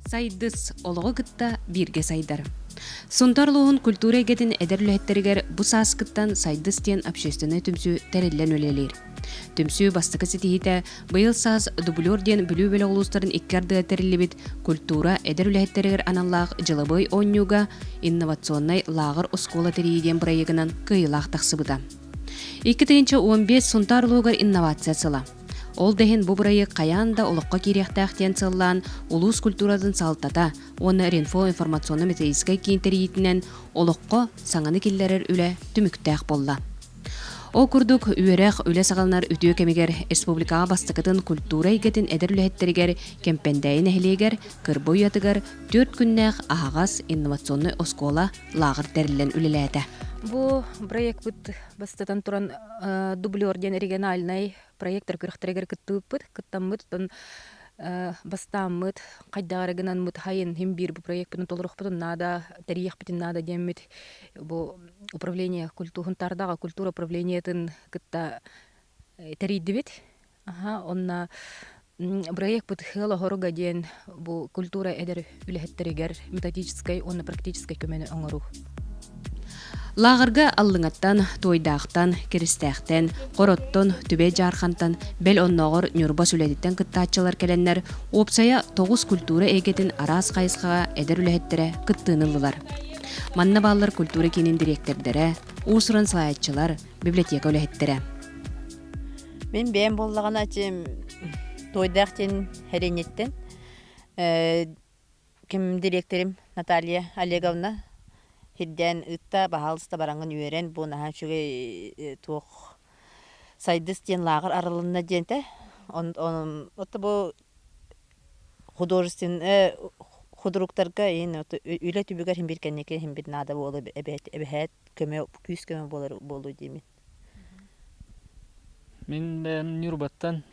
Сайдыс олығы кытта бирге сайдар. Сунтарлуғын культура егетін әдірліхеттерігер бұ сааскыттан сайдыс тен общественный түмсі тәреллен өлелер. Түмсі бастықы сетихите бұйыл саас дублер ден бүлі бөлі олыстарын иккарды тәрелебет культура әдірліхеттерігер аналлақ жылыбой оннюга инновационный лағыр оскола тәрейден проегінан кыйлақ тақсыбыда. 2015 сунтарлуғыр инновация сыла. Ол дехин бу бурайы каянда олыққа керектақтен сыллан улус культурадан салтата, оны ринфо информационно-методическай кейінтериетінен олыққа саңаны келлерер үлі түміктәқ болла. О күрдік үйерек үлі сағалынар үтіе кемегер республикаға бастықытын культура егетін әдір үліхеттерігер кемпендәйін әхілегер, кырбой ятыгар 4 күннәқ ағағас инновационный оскола лағыр тәрілен үліләді. Бу проект бут бастатан туран дублерден региональный проекттер кырыктырыгер кыттаммыт тон бастаммыт кайдаарыгынан мыт хайын хим бир бу проектпен толурукпутун нада тарих битин нада деммит бу управление культуртардага культура управлениетін кытта тариддибит онна проект бут хыла хорга ден бу культура эдер үлехеттеригер методической онна практической көмөнү оңору. Лағырға аллыңаттан, тойдақтан, керістәқтен, қороттон, түбе жарқантан, бәл оннағыр нүрба сүләдеттен кыттаатчылар кәләннәр, опсая 9 культура егетін арас қайысқаға әдір үләхеттері кыттыынылылар. Манна баллар культура кенін директордері, усырын салаятчылар, библиотека үләхеттері. Мен бәйім боллаған ачым тойдақтен әренеттен. Кім директорым Наталья Олеговна Хидден ытта бахалыста бараңын үйерен бұл нахан шүге туық сайдыс ден лағыр арылынна денті. Отты бұл худруктарға үйлі түбігер хим біркеннеке хим бір нада болу әбәхет күйіс көмі болу деймін. Мен бәйім Нюрбаттан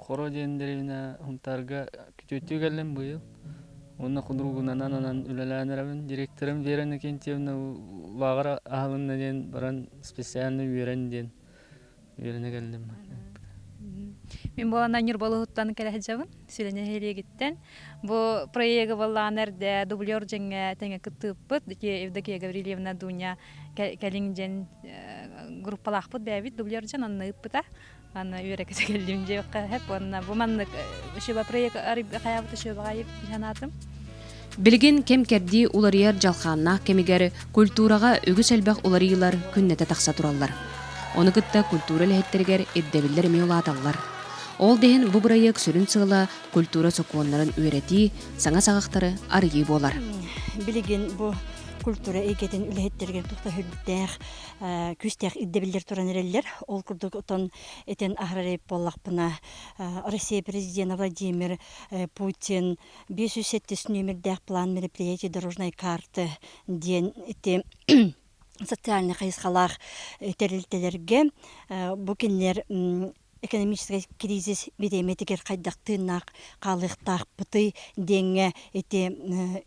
хоро дендеревіне хунтарға күтөтті кәлім бұйыл. Онна худругунан анан үлеләнерәбен директорым Верена Кентьевна лагыра ахылына ден баран специальный үйрен ден үйрене келдим. Мен болана Нюрбалыгыттан келәһәҗәбен, сөйләнә һәлегиттән. Бу проекты балланердә дублер җиңгә тәңгә кытыппыт, Евдокия Гаврилевна Дуня кәлиңҗән группалахпыт бәбит дублер җан анны ыппыта. Аны үйрәкәсә келдим җеп һәп онна бу манны шуба проект арып хаябыты шуба гайып җанатым. Билген кем керди уларыяр жалханна кемигер культурага үгүс әлбәк уларыйлар күннәтә тақса тураллар. Оны кытта культура ләһеттергер иддәбилләр миулаталлар. Ол дehen бу проект сүрүн сыгыла культура сокуоннарын үйрәти, саңа сагактары арыйы болар. Билген бу культура эгетен үләһеттерген тухта хүлдәх күстәх иддәбилләр туран эрелләр. Ол курдык отон этен ахрарып боллакпына Россия президенты Владимир Путин 570 номердәх план мероприятий дорожной карты ден эте социальный хайсхалах терилтелерге бу кинлер экономический кризис бедеметигер кайдактыынак калыктак быты деңе эте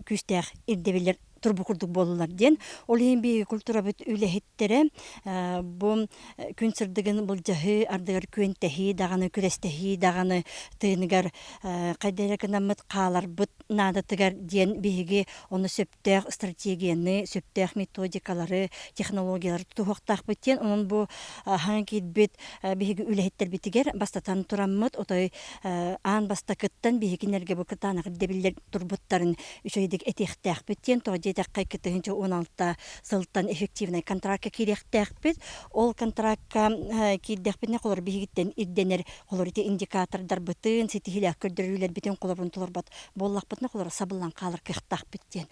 күстәх иддәбилләр турбу курдук болулар ден. Ол ембеги культура бүт үлэхеттере бу күнсірдігін бұл жахы ардығыр көнтәхи дағаны күрестәхи дағаны тыйныгар қайдайракынамыт қалар бұт надатыгар ден беге оны сөптәқ стратегияны, сөптәқ методикалары, технологиялары туғақтақ біттен. Onun bu hangi bit bеге үлэхеттер битигер бастатан тураммыт отой ан бастакыттан бегенерге бұл кытанық дебілер турбуттарын үшөйдік этехтәқ біттен дәккай китенче 16 сылтан эффективный контрактка киректәкпит. Ол контрактка киддәкпитне колор бигиттен идденер колорите индикатордар бытын сетихиләк көрдөрүләр битен колорун толорбат боллакпытны колор сабыллан калыр кыхтакпиттен.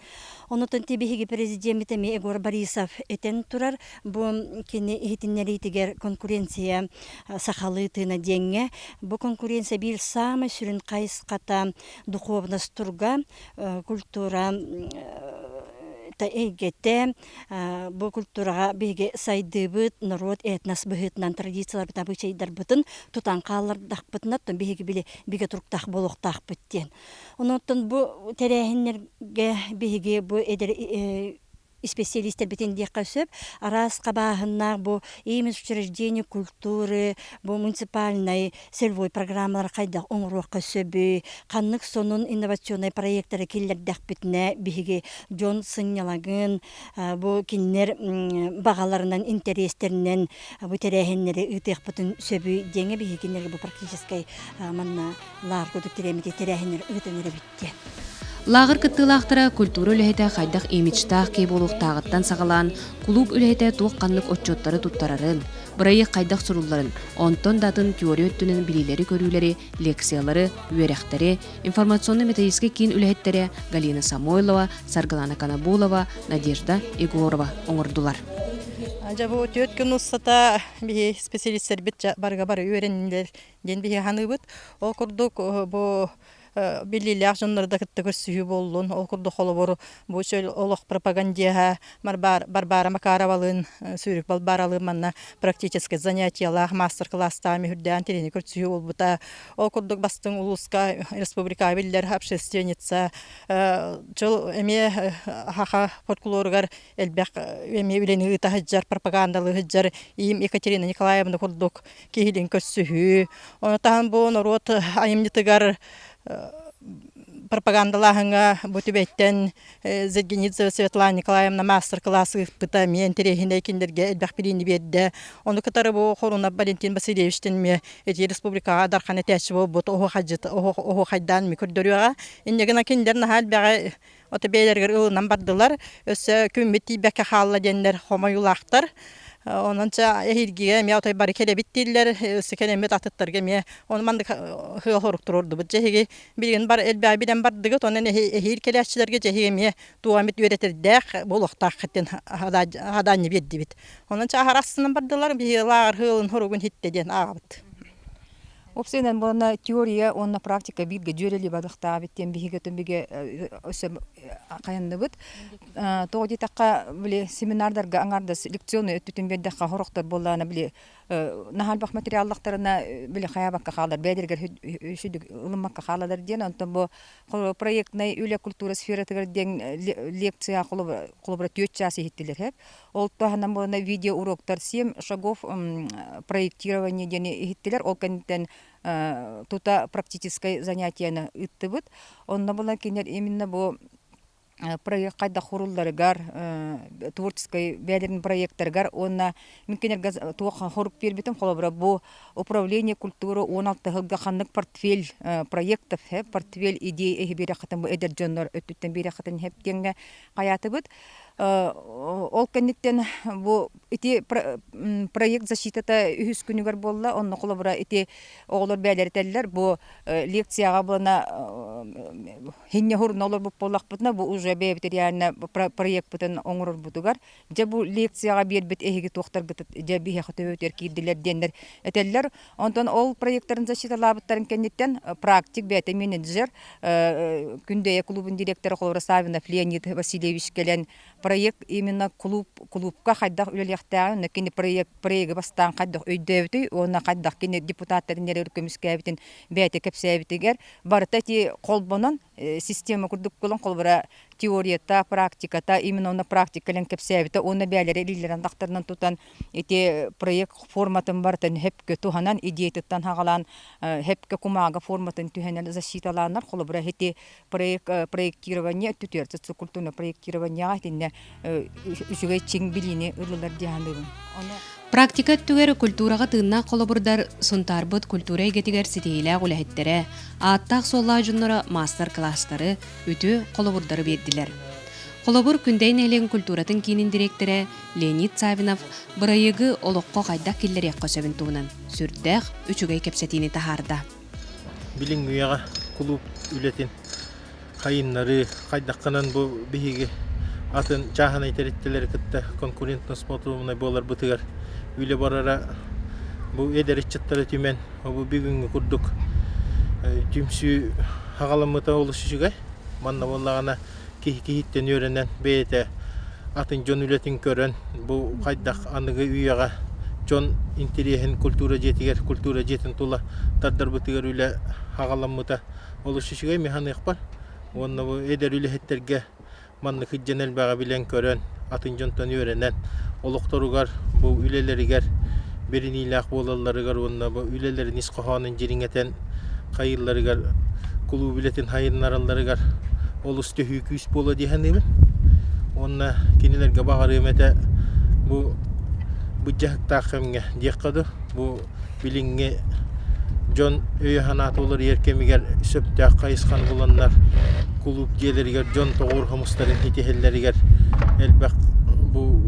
Онутон тебиги президент Егор Борисов этен турар бу кини хитиннери тигер конкуренция сахалытына деңге. Бу конкуренция бир самый сүрүн кайыската духовность турга культура та эгете бу культурага беге сайдыбыт народ этнос быһытнан традициялар бит абычайдар бытын тутан каллар дахпытнат то беге биле беге туруктах болохтах биттен. Онотон бу терехиннерге беге бу эдер специалисттер битен диякка сөп арас кабаахыннах бу имидж учреждение культуры бу муниципальный сельвой программалар кайда оңруакка сөбү каннык сонун инновационный проекттары киллердах битне биһиги Джон сыннялагын бу киннер багаларынан интерестеринен бу терехеннери ытык бутун сөбү деңе биһиги киннер бу практически манна лар көтүк теремити терехеннер ытыныры битте. Лагыр кыттылақтыра культура үлэхетэ хайдах имиджтаах кей болуқтағыттан сағалан, клуб үлэхетэ туық қанлық отчоттары туттарарын, бұрайық қайдақ сурулларын, онтон датын теория өттінің билилери көрүүлери, лекциялары, үеректері, информационно-методистке кейін үлэхеттері Галина Самойлова, Саргалана Канабулова, Надежда Егорова оңырдулар. Жабу өткөн уссата бии специалисттер бит барга бар үйренилер ден бии ханыбыт. Ол курдук бу билилер жоннорда кытты көрсүгү болдун. Ол курдук холобору бу чөл олох пропагандия Барбара Макаровалын сүрүк балбаралы манна практический занятиялар мастер-класста мехүрдән тренинг көрсүгү болбута. Ол курдук бастың улуска республика биллер общественница чөл эме хаха фольклоргар элбек эме билени тахаджар пропагандалы хыджар им Екатерина Николаевна курдук кихилин көссүгү. Онтан бу народ айымнитыгар пропагандалахыңа бутубеттен Зергенидзе Светлана Николаевна мастер-классы пыта мен терехинде киндерге элбах билини берди. Оны кытары бу Хоруна Валентин Васильевичтен ме эти республикага дархан этечи болбут ого хайдан ми көрдөрүга. Индегена киндерне хал бага отебелерге ылынан бардылар. Өсө күмбети беке халла деннер хомоюлактар. Onunca ehirgiye mi otoy bari kele bittiller sekenemet atıtlarga mi onu mandık hıl horuktururdu bu cehigi bilgin bar elbay bilen bardıgıt onun ehir keleççilerge cehigi mi duamet üretirdik boluqta hatten hadani beddi bit onunca harasından bardılar bir lar hılın horugun hitteden ağabıt. Опсенен бона теория, онна практика бирге жөрели бадыкта биттен бигетен биге өсө кайындыбыт. Тоди такка биле семинардарга аңардас лекционы өттүтүн берде хорохтор болланы биле нахалбак материалдыктарына биле хаябакка халдар бедергер үшүдүк ылымакка халадар ден онтон бу проектный үле культура сфератыгар ден лекция кулубра төтчасы хиттилер хеп. Ол таханан бона видео уроктар 7 шагов проектирования ден хиттилер. Ол кенттен тута практическое занятияны ыттыбыт. Онна була кинер именно бу проект кайда хорулларыгар творческий бәдерин проекттаргар онна мөмкинерге туга хоруп бербетим холобра бу управление культуры 16 жылга ханнык портфель проектов портфель идея бери хатым бу эдер жоннор өттүттен бери хатын хептенге каятыбыт. Ол кеннеттен бу эти проект защитата үз күнүгөр болла онны холобра эти оглор бәдертеллер бу лекцияга буна хинне хорнолор бу болакпытна бу уже бебтеряна проект бутын оңрор бутугар же бу лекцияга бербет эһиги тохтар гыт же бихе хөтөтер кирдилер дендер этеллер онтон ол проекттарын защиталабыттарын кеннеттен практик бете менеджер күндө клубун директору холора Савинов Леонид Васильевич келен проект именно клубка хайдах үлелектагы некини проект бастан хайдах өйдөбүтү оны хайдах кини депутаттарын өркөмүскөбүтүн бете кепсебитигер бартати колбонон система курдук колон колбара теорията практиката именно на практикален кепсебите оны бәләре лилерен дактарынан тутан эти проект форматын бартын хепке туханан идеяттан хагалан хепке кумага форматын түһенен защиталанар колбара эти проектирование түтөртү культурный проектирование тинне үчүгө чиң билини ылылар дияндыбын. Практика түгер культурага тыынна колобурдар сунтарбыт культура эгетигер ситейле гулехеттере, аттак солла жуннора мастер-класстары үтү колобурдары бердилер. Колобур күндейн элен культуратын кийинин директоры Леонид Савинов бырайыгы олокко кайдак киллер яккосөбүн туунан сүрдэх үчүгөй кепсетини тахарда. Билин уяга клуб үлетин кайыннары кайдакканан бу биһиги атын жахана итериттелер кытта конкурентно смотрумна болар бутыгар үйле барара бу эдериччаттары түмен бу бүгүнгү курдук түмсү хагаламыта олушуга манна боллагана кихиттен өрөнөн бете атын жон үлетин көрөн бу кайдак аныгы үйага жон интерехин культура жетин тула тардар бутыгар үйле хагаламыта олушуга механик бар онна бу эдер үлехеттерге manны kıccanel bağa bilen körön, atın jontan öğrenen, oluktorugar bu üleleriger, berin ilaq bolallarıgar onna bu ülelerin iskohanın jiringeten kayıllarıgar, kulu biletin hayırnarallarıgar, olus töhü küs bola diyenim. Onna kinilerge bağırım ete bu bıcak takımge diyekadı, bu bilinge John öýhanat olur yerkemiger söptä kayıskan bulanlar kulup geleriger John toğur hamusların hitihelleriger elbaq bu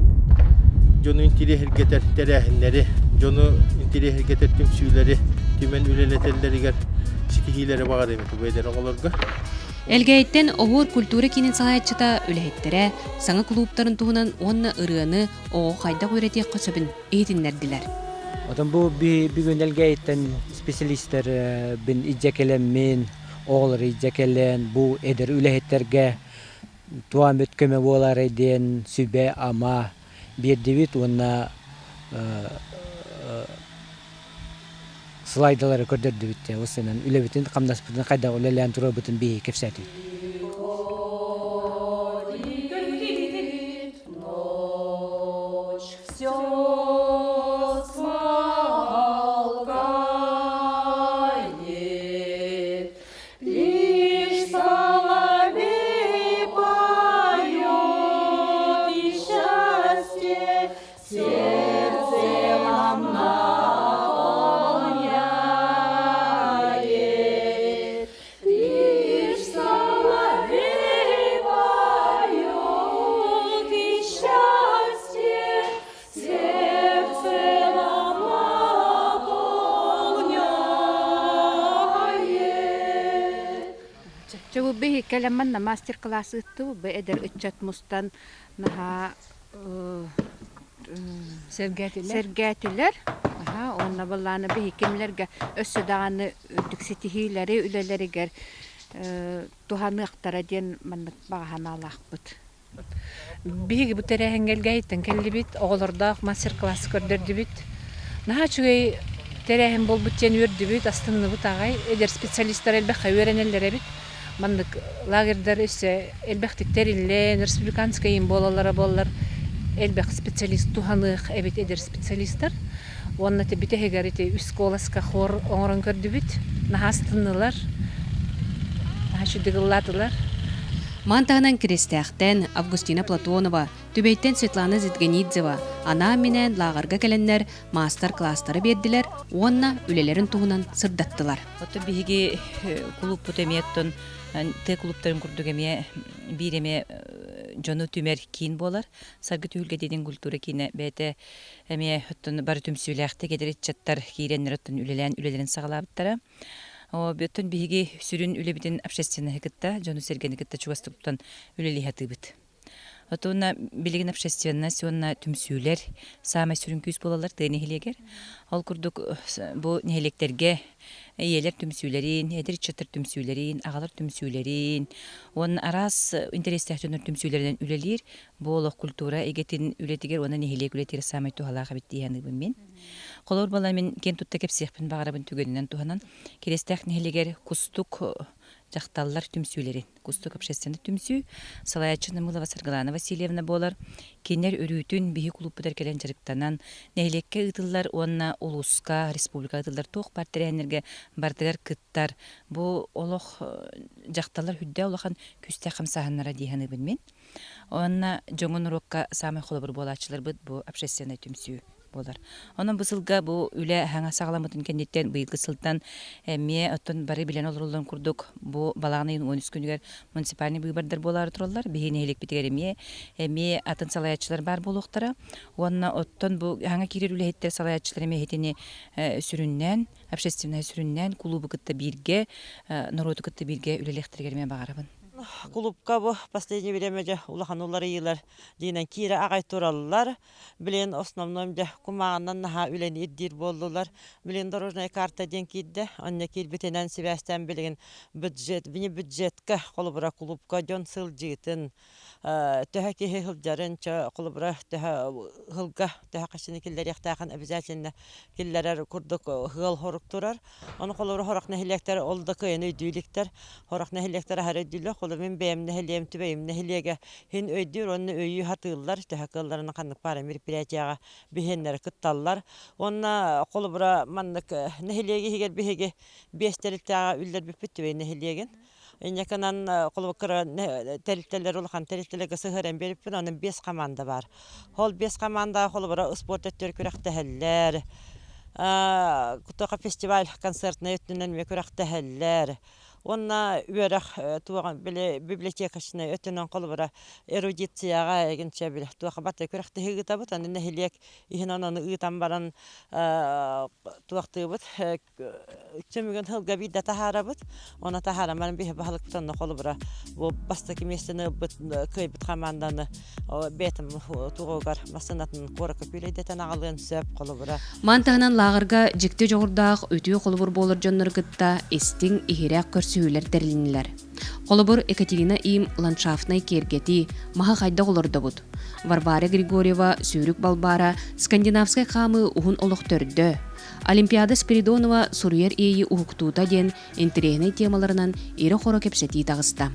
John'u intiri hergeter terähinleri John'u intiri hergeter tümsüleri tümen üleleteleriger sitihileri bağır emeti bu eder oğulurga. Элгэйттен оғур культура кинин саайчыта үлэхеттере, саңа клубтарын туһунан онна ырыаны оғы қайда қойрети қосабын эйтиннердилер. Otan bu bugün elgeitten spesialistler bin icekelen min oğulları icekelen bu eder ülehetlerge tuam ötkeme bolar eden sübe ama bir divit ona slaydaları gördürdü bitti. O senin ülebitin kamdas bitin kayda uleleyen turu bitin bir kefseti. Kelemman master class itu be eder uccat mustan naha sergatiler aha onna ballana be kimlerge össüdağını düksetihileri üleleriger tuhanı aktara diyen manlık bağhana alaqbıt. Bigi bu terehengel gayitten kelli bit oğullarda master class gördürdü bit. Naha çünkü terehem bol bit yenürdü bit aslında bu tağay eder spesyalistler elbette öğrenenlere bit. Mandık lagerler ise elbette terinle respublikanskayın bolalara bollar elbette spesyalist tuhanık evet eder spesyalistler. Onunla tebite hegarite üskolaska hor oran kördübüt nahastınılar. Naşıdıgılladılar. Мантаһынан кирестээхтен Августина Платонова, түбейттен Светлана Зидганиdzeva, ана менен лагарга келеннер мастер-класстары бердилер, онна үлелерин туһунан сырдаттылар. Ото биги клуб потеметтон те клубтарын курдугеме биреме жону түмер кийин болар. Саргы түйүлгө деген культура кийине бете эме оттон бар түмсүлэхте кедерет чаттар кийреннер оттон үлелерин сагалабыттара. O bütün bihigi sürün ülebiten общественный heketta, Джону Сергеевна heketta çuvastuptan üleli hatыбыт. Отона билеген общественный сённа түмсүлер, сама sürün küs bolalar тыны хилегер. Ал курдук бу нехелектерге иелер түмсүлерин, эдер чатыр түмсүлерин, агалар түмсүлерин, он арас интерестәхтөнөр түмсүлерден үлелир, бу олох культура эгетин үлетигер, оны нехелек үлетир самай тухалага бит дияны мен. Колор бала мен кен тутта кепсехпин багарабын түгөнүнөн туханан керестех нехелегер кустук жакталлар түмсүлерин, кустук общественный түмсү, Салаячына Мылова Саргалана Васильевна болар, кенер өрүтүн бихи клуббудар келен жарыктанан нехелекке ытыллар, онна улуска, республика ытыллар тох партиянерге бардыгар кыттар. Бу олох жакталлар хүддө олохан күстэ хамсаханнара диханыбын мен. Онна жоңун урокка самай холобур болачылар быт бу общественный түмсү болар. Онан бысылга бу үле хаңа сагаламытын кенеттен быйылгы сылтан ме оттон бары билен олорулдан курдук бу балагынын 13 күнүгөр муниципальный выбордар болар туралар. Бигине элек битигер ме атын салаячылар бар болуктара. Онна оттон бу хаңа кирер үлехеттер салаячылар эме хетини сүрүннен, общественный сүрүннен клубу кытта бирге, народу кытта бирге үлелехтергерме багарабын. Клубка bu последнее время же улаханулар йылар динен кире агай тураллар билен основном же кумагынан наха үлен иддир болдулар билен дорожная карта ден кидде анне килбетенен себестен билген бюджет вини бюджетка колбура клубка жон сылжытын төһә киһи хылжарын колубра төһә хылга төһә кашыны киллер яктахан обязательно киллерер курдук хыл хорук турар. Оны колубра хорак нәһилектер олда кыйны дүликтер. Хорак нәһилектер хары дүлле колубын бәйемне хилем түбәйемне хилеге хин өйдүр оны өйү хатыллар төһә кылларына канык пара мероприятияга бихеннер кытталлар. Онна колубра маннык нәһилеге хигер биһеге бестерилтага үллер биппит түбәйне хилеген. Инеканан колубкара терителер улхан терителеге сыгырын бериппин, анын 5 команда бар. Хол 5 команда колубра спорт өттөр күрәктәһәлләр. Кутака фестиваль концертны өттүнөн ме күрәктәһәлләр. Онна үрәх туган биле библиотекасына өтөнөн колубра эрудицияга эгенче биле туга бата күрәктә хигита бут, аны нәһилек ихнан аны ыйтан баран туактыбыт. Чемген хылга бидә тахарабыт. Она тахараман бихе бахалык тонны колубра. Бу бастаки местене бит кыйбыт команданы бетим тугар масынатын коракы биледетен агалын сөп колубра. Мантагынан лагырга жикте жогурдаак өтүү колубур болор жоннор гытта эстиң ихирак көрсүүлөр терилинилер. Колубур Екатерина Им ландшафтный кергети маха хайда олорда бут. Варвара Григорьева сүүрүк балбара скандинавскай камы ухун олохтөрдө. Олимпиада Спиридонова суруер эйи ухуктуута ден интерегне темаларынан ире хоро кепсети тагыста.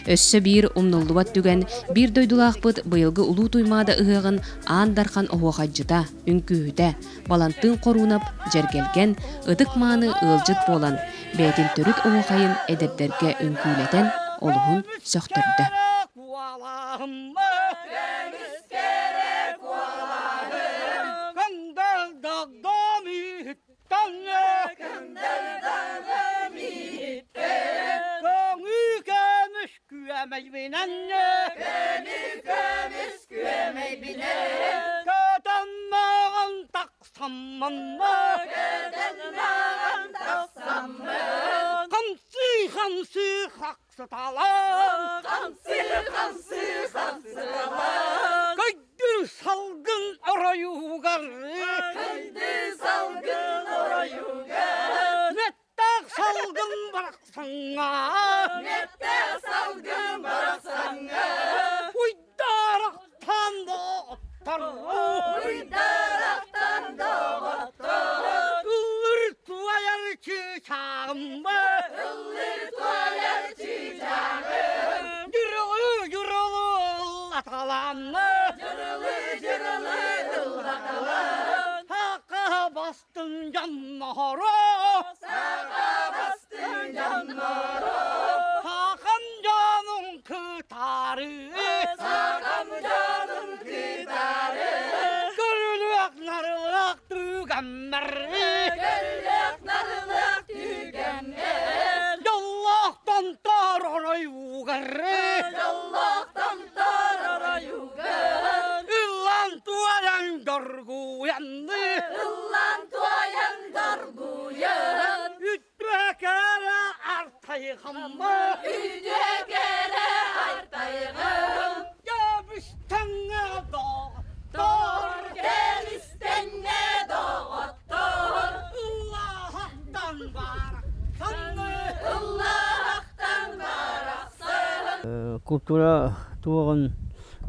Өссө бир умнуллубат түген бир дойдулаакпыт быйылгы улуу туймаада ыгыгын аандархан оохаджыта, үңкүүтэ, балантын корунап, жергелген, ыдык мааны ылжыт болан, бәйтин төрүт оохайын эдердерге үңкүүлетен олуһун сөктөрдө. Kultura tuğun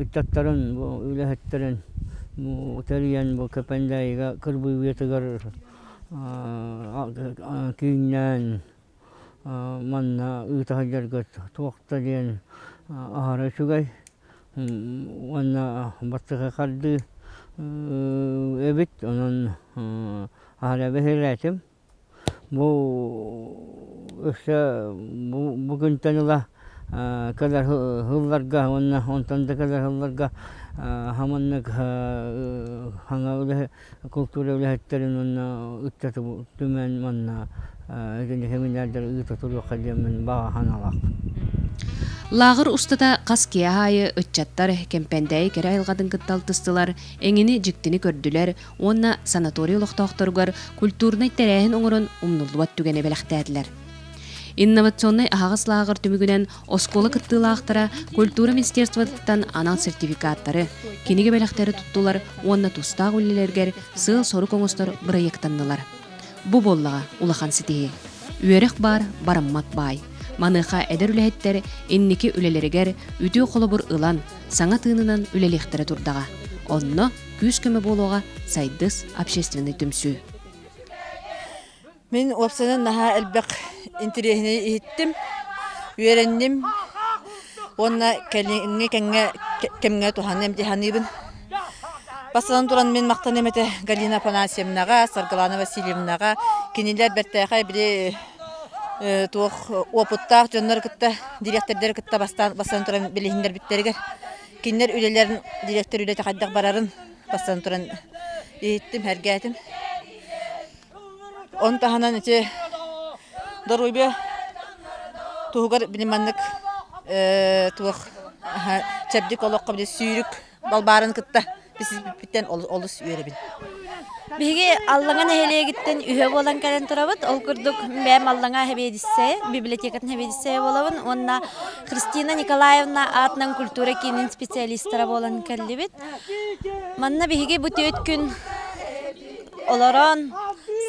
üttətlərin, bu üləhətlərin, bu təliyən, bu kəpəndəyiga, kırbıyıtıgar, kiyinən, manna, ütahacərgət, tuğaqta diyen ahara şugay, vanna bastıqa qaldı, evet, onun ahara behirlətim. Bu, bugün tanıla, kadar hıllarga ondan da kadar hıllarga hamanlık hanga kultura ülhetlerin onna üttatı tümen manna heminlerdir üttatı kalyemin bağa hanalak. Lağır ustada qas kiyahayı ötçattar kempendäyi kere ayılgadın kıttaltıstılar, eňini jiktini kördüler, onna sanatoriyoluk toqtorgar kulturnay terähin oňorun umnullubat tügene belektädiler. Инновационный ағыс лағыр түмігінен осколы кыттылақтыра культура министерствоттан анал сертификаттары, кенеге бәліқтері тұттылар, онна тұстақ өлілергер сыл сору коңыстар проекттаннылар. Бұ боллаға улахан сетеге. Үйерек бар, бараммат бай. Маныха эдер үлэһеттер инники үлелеригер үтүү холобур ылан, саңа тыынынан үлелихтері турдага. Онно күз көмө болуға сайдыс общественный түмсүү. Мен опсанын наха элбек интерехine иттим, үйренним. Онна кемге туханем диханыбын. Басынан туран мен мақтанем эте Галина Панасьевнаға, Саргалана Васильевнаға, кенелер бәртәқай біле туох опыттақ жоннар кытта, директордер кытта басынан туран білехіндер біттерігер. Кенелер үлелерін директор үлеті қайдақ барарын басынан туран иттим, әргәтім. Он таханан эти доройбе тугар билиманнык тух чабдик олоққа биле сүйрүк балбарын кытта биттен олус үйребин. Биге аллаңа нехелегиттен үйө болан кален турабыт. Ол курдук бәм аллаңа хебедиссе, библиотекатын хебедиссе болабын. Онна Христина Николаевна атынан культура кинин специалистара болан каллибит. Манна биге бу төт күн олорон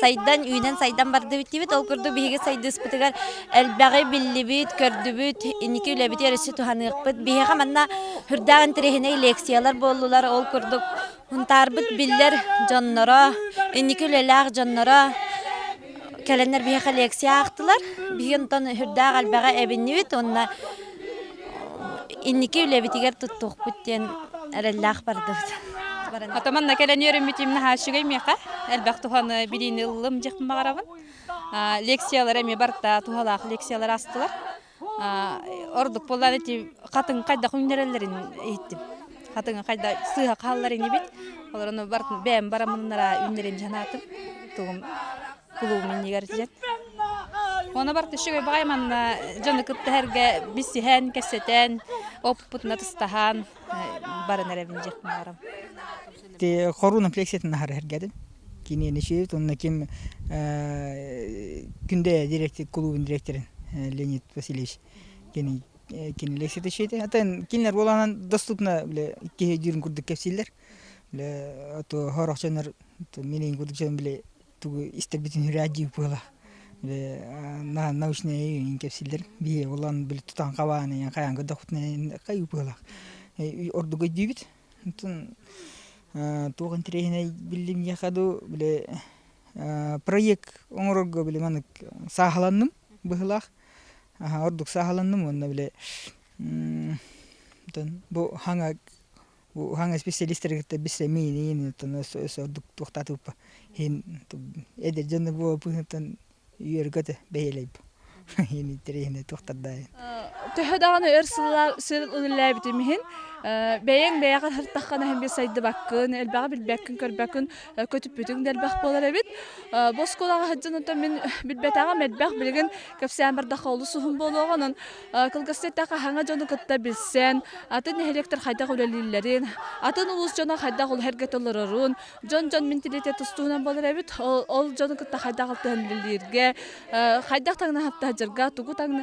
сайдан үйден сайдан барды бит. Ол курду биге сайдыс битигер элбәгы биллибит, көрдүбүт, иники үлебит ярышы туханыгыпт. Биге манна хүрдаган терехине лекциялар болдулар. Ол курдук Хунтарбыт биллер жоннора, инники үлеләг жоннора, кәленнер бейха лекция ақтылар. Бейген тон хүрдәг албаға әбіннебет, онна инники үлебетігер тұттуқ бүттен әрелләг бардыбыт. Атаманна кәлен өрім бітімні хашығай меқа, әлбәқ тұханы білейіні ұлым жеқпін бағарабын. Лекциялар әме барта тұхалақ лекциялар астылар. Ордық болан әте қатын қайда құйнерелерін еттім. Хатыңа қайда сыға қалларын ебет. Олар оны бәм барамыннара үнлерін жанатым. Туғым құлуымен егер жет. Оны барты шүгей бағайманна жаны күтті әрге бісіхен, кәсетен, оппутына тұстахан барын әрәбін жекпін барам. Қоруна плексетін ағар әргедім. Кенені шүйет, онына кем күнде клубын директорын Леонид Васильевич кені лекцияда шейді. Атын кинлер боланан доступна биле икки жүрүн курдук кепсилер. Биле ато хорокчонор менен курдук жон биле тугу истербитин радио була. Биле научный ин кепсилер бие улан биле тутан кабаны каянга дохутна кайы була. Ордуга дибит. Атын туган трейне билим якаду биле проект оңорго биле манык сахаланным быхлах. Ордук сахаланным онна биле бу ханга специалисттер биссе мени ордук токтатып хин эдер жана бу пунктан үйөргөтө бейлейп хин терейне токтатдай Төһөдаганы өрсүллар сылыллабыт михин бәйен бәягы хыртаккана һәм бесайды баккын элбага билбәккин көрбәккин көтүп бүтүң дәлбәк болар бит. Босколага хаҗҗанта мен билбәтага мәдбәк билген кәфсән бер дахолы суһун болгонун кылгыстакка хаңа җаны кытта билсән атын электр хайда гөлелләрен атын улус җана хайда гол хәргәтәләрен җан менталитет тустуна болар бит. Ол җаны кытта хайда галтын билергә хайда таңна хатта җырга тугу таңны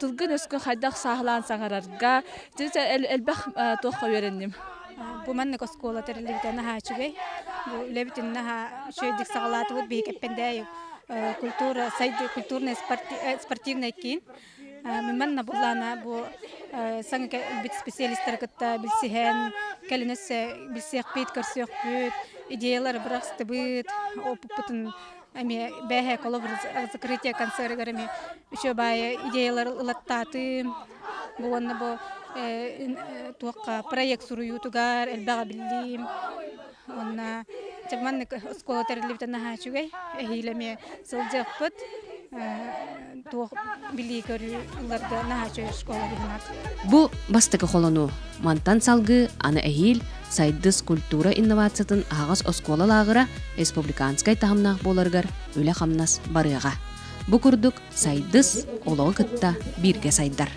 тылгын өскө хайда сахлан саңарарга элбәк тоққа өреннем. Бу манны коскола терелден хачугай. Бу лебитин наха шөйдик сагалаты бу бик эппендей культура сайды культурный спортивный кин. Манна булана бу санга бит специалисттер кытта билсехен келенесе билсех бит көрсөк бүт идеялар браксты бит опутун ами бэхэ колобр закрытие концертгарами еще бай идеялар латтаты бу анна бу توقع проект سوريوتوغار البغا بالليم ونا جمعنا اسكولا ترلي بتنها شوي هي لمي سولجفت تو билли көрү уларда нахачы школа бинат. Бу бастыгы холону мантан салгы аны эхил сайдыс культура инновациятын агас осколалагыра республиканскай тахамнах боларгар үле хамнас барыга. Бу курдук сайдыс олоо кытта бирге сайдар.